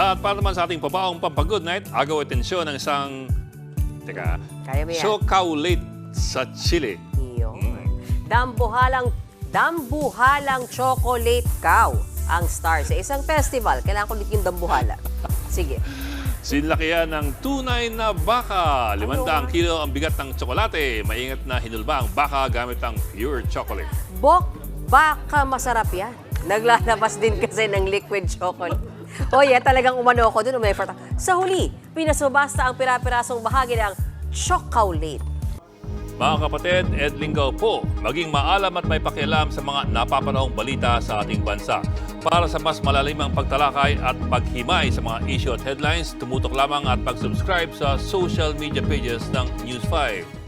At para naman sa ating pabaong pampag-good night, agaw atensyon ng isang, Kaya mo yan. chocolate sa Chile. Iyon. Dambuhalang chocolate cow ang star sa isang festival. Kailangan ko ulit yung dambuhala. Sige. Sinlakihan ng tunay na baka. 500 kilo ang bigat ng tsokolate. Maingat na hinulba ang baka gamit ang pure chocolate. Baka masarap yan. Naglalabas din kasi ng liquid chocolate. O yeah, talagang umano ko dun, umeffort ako. Sa huli, pinasubasta ang pira-pirasong bahagi ng chocolate. Mga kapatid, Ed Lingaw po, maging maalam at may pakialam sa mga napapanahong balita sa ating bansa. Para sa mas malalimang pagtalakay at paghimay sa mga issue at headlines, tumutok lamang at mag-subscribe sa social media pages ng News 5.